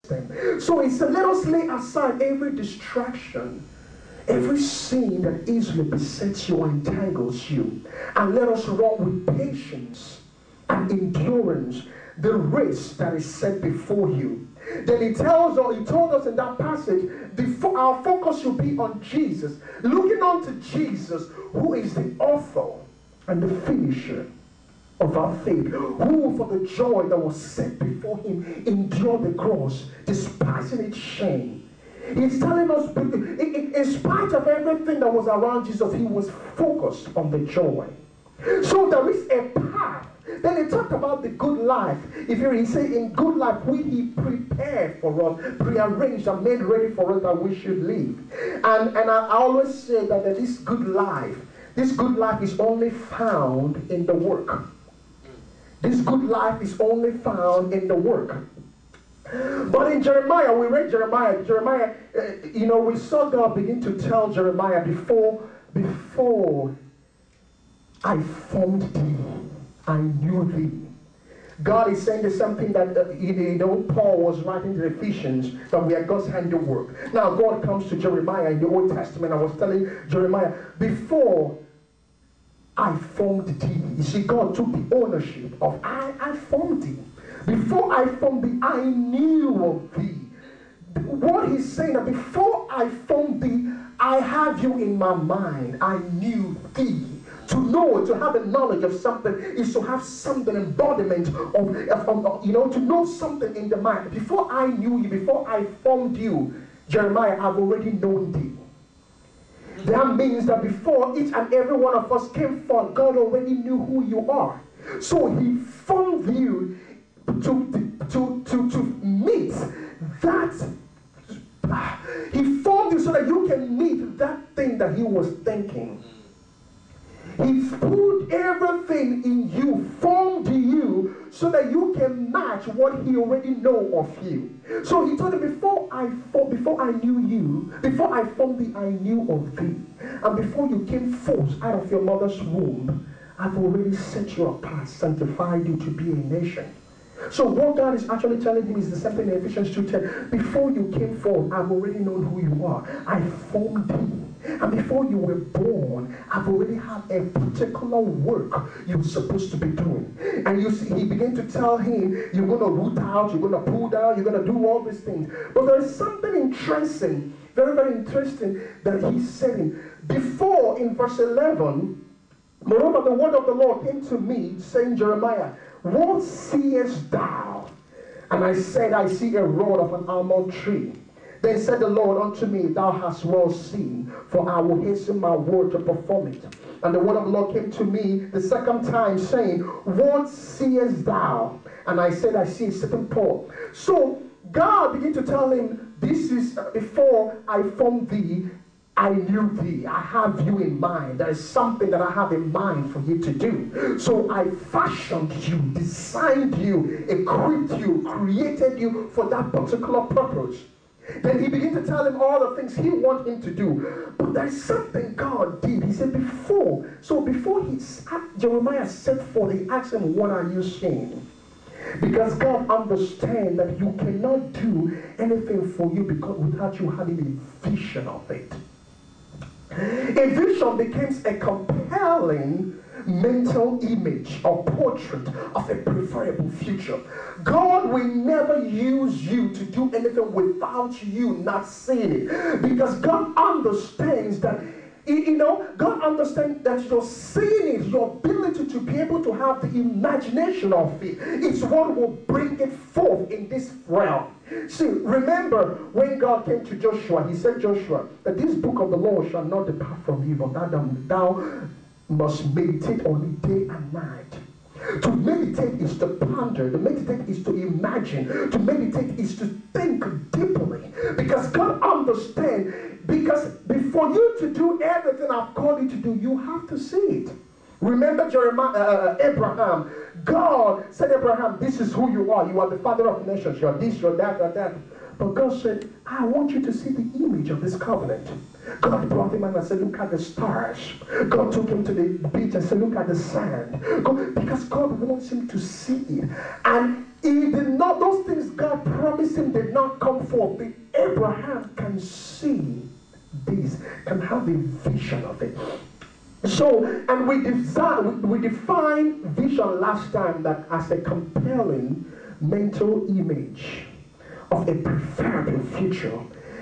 them. So he said, let us lay aside every distraction, every sin that easily besets you or entangles you, and let us run with patience and endurance the race that is set before you. Then he told us in that passage, our focus should be on Jesus, looking unto Jesus, who is the author and the finisher of our faith, who for the joy that was set before him endured the cross, despising its shame. He's telling us, in spite of everything that was around Jesus, he was focused on the joy. So there is a path. Then he talked about the good life. If you say in good life, he prepared for us, prearranged and made ready for us that we should live. And I always say that this good life is only found in the work. This good life is only found in the work. But in Jeremiah, we read Jeremiah, we saw God begin to tell Jeremiah, before I formed thee, I knew thee. God is saying there's something that, Paul was writing to the Ephesians, that we are God's handiwork. Now God comes to Jeremiah in the Old Testament. I was telling Jeremiah, before I formed thee. You see, God took the ownership of I formed thee. Before I formed thee, I knew of thee. What he's saying, that before I formed thee, I have you in my mind. I knew thee. To know, to have a knowledge of something is to have something, embodiment of to know something in the mind. Before I knew you, before I formed you, Jeremiah, I've already known thee. That means that before each and every one of us came forth, God already knew who you are. So he formed you to meet that. He formed you so that you can meet that thing that he was thinking. He put everything in you, formed you, so that you can match what he already know of you. So he told him, before I knew you, before I formed thee, I knew of thee. And before you came forth out of your mother's womb, I've already set you apart, sanctified you to be a nation. So what God is actually telling him is the same thing in Ephesians 2:10. Before you came forth, I've already known who you are. I formed thee. And before you were born, I've already had a particular work you're supposed to be doing. And you see, he began to tell him, you're going to root out, you're going to pull down, you're going to do all these things. But there is something interesting, very, very interesting, that he's saying. Before, in verse 11, moreover, the word of the Lord came to me, saying, Jeremiah, what seest thou? And I said, I see a rod of an almond tree. Then said the Lord unto me, thou hast well seen, for I will hasten my word to perform it. And the word of the Lord came to me the second time, saying, what seest thou? And I said, I see a certain pole. So God began to tell him, this is before I formed thee, I knew thee. I have you in mind. There is something that I have in mind for you to do. So I fashioned you, designed you, equipped you, created you for that particular purpose. Then he began to tell him all the things he wanted him to do. But there's something God did. He said before Jeremiah set forth, he asked him, what are you seeing? Because God understands that you cannot do anything for you without you having a vision of it. A vision becomes a compelling mental image or portrait of a preferable future. God will never use you to do anything without you not seeing it. Because God understands that, God understands that your seeing it, your ability to be able to have the imagination of it, is what will bring it forth in this realm. See, remember when God came to Joshua, he said, Joshua, that this book of the law shall not depart from you, but thou must meditate on it day and night. To meditate is to ponder. To meditate is to imagine. To meditate is to think deeply. Because God understands, because before you to do everything I've called you to do, you have to see it. Remember Abraham. God said, Abraham, this is who you are. You are the father of nations. You are this, you are that, you are that. But God said, I want you to see the image of this covenant. God brought him and said, look at the stars. God took him to the beach and said, look at the sand. Because God wants him to see it. And He did not, those things God promised him did not come forth. But Abraham can see this, can have a vision of it. So, and we defined vision last time that as a compelling mental image of a preferable future.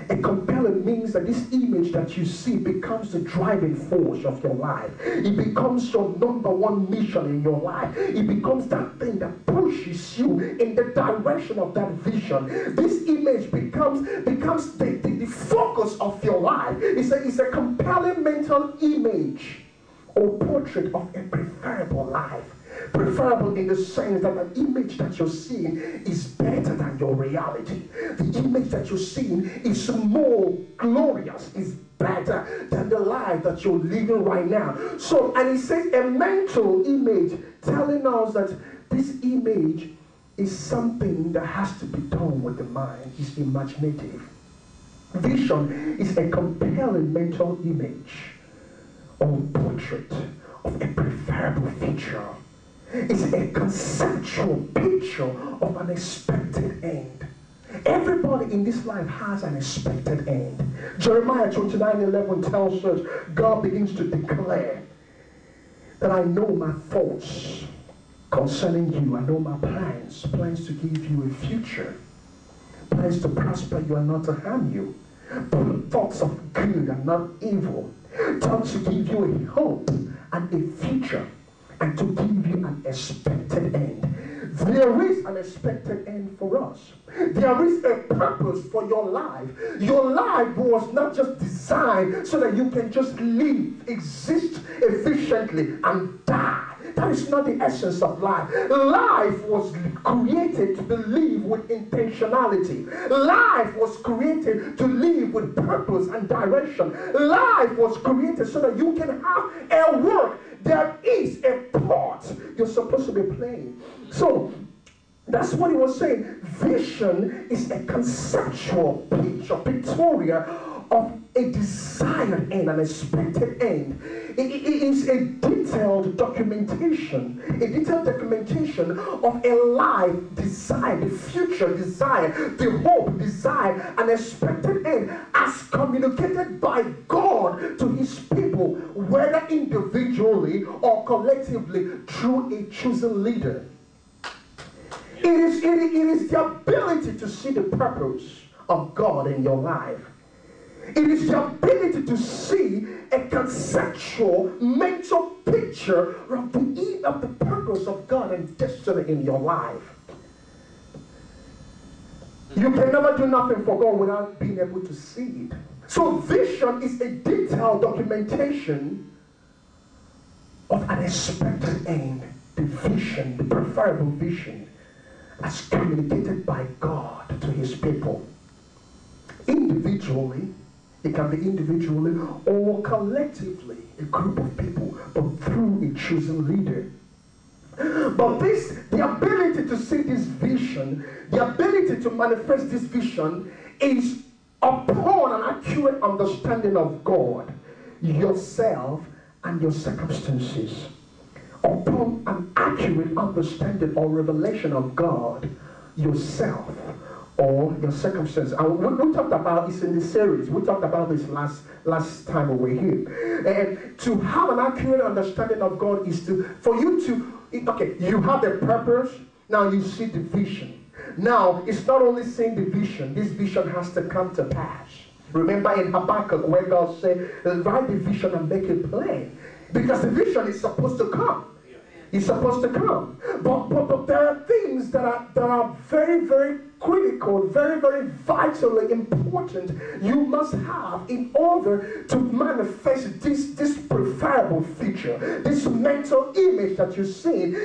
A compelling means that this image that you see becomes the driving force of your life. It becomes your number one mission in your life. It becomes that thing that pushes you in the direction of that vision. This image becomes the focus of your life. It's a compelling mental image or portrait of a preferable life. Preferable in the sense that the image that you're seeing is better than your reality. The image that you're seeing is more glorious, is better than the life that you're living right now. So, and he says a mental image telling us that this image is something that has to be done with the mind, is imaginative. Vision is a compelling mental image or portrait of a preferable future. It's a conceptual picture of an expected end. Everybody in this life has an expected end. Jeremiah 29:11 tells us, God begins to declare that I know my thoughts concerning you. I know my plans to give you a future, plans to prosper you and not to harm you, thoughts of good and not evil, thoughts to give you a hope and a future, and to give you an expected end. There is an expected end for us. There is a purpose for your life. Your life was not just designed so that you can just live, exist efficiently, and die. That is not the essence of life. Life was created to live with intentionality. Life was created to live with purpose and direction. Life was created so that you can have a work. There is a part you're supposed to be playing. So that's what he was saying. Vision is a conceptual picture, pictorial of a desired end, an expected end. It is a detailed documentation of a life desire, the future desire, the hope desire, an expected end as communicated by God to his people, whether individually or collectively through a chosen leader. It is the ability to see the purpose of God in your life. It is the ability to see a conceptual mental picture of the purpose of God and destiny in your life. You can never do nothing for God without being able to see it. So vision is a detailed documentation of an expected end. The vision, the preferable vision, as communicated by God to his people. Individually, it can be individually or collectively, a group of people, but through a chosen leader. But the ability to see this vision, the ability to manifest this vision is upon an accurate understanding of God, yourself, and your circumstances. Upon an accurate understanding or revelation of God, yourself, or your circumstances. And we talked about this in this series. We talked about this last time we were here. And to have an accurate understanding of God is for you to, okay, you have a purpose, now you see the vision. Now, it's not only seeing the vision, this vision has to come to pass. Remember in Habakkuk where God said, write the vision and make it plain. Because the vision is supposed to come. It's supposed to come. But there are things that are very, very critical, very, very vitally important you must have in order to manifest this preferable feature, this mental image that you're seeing.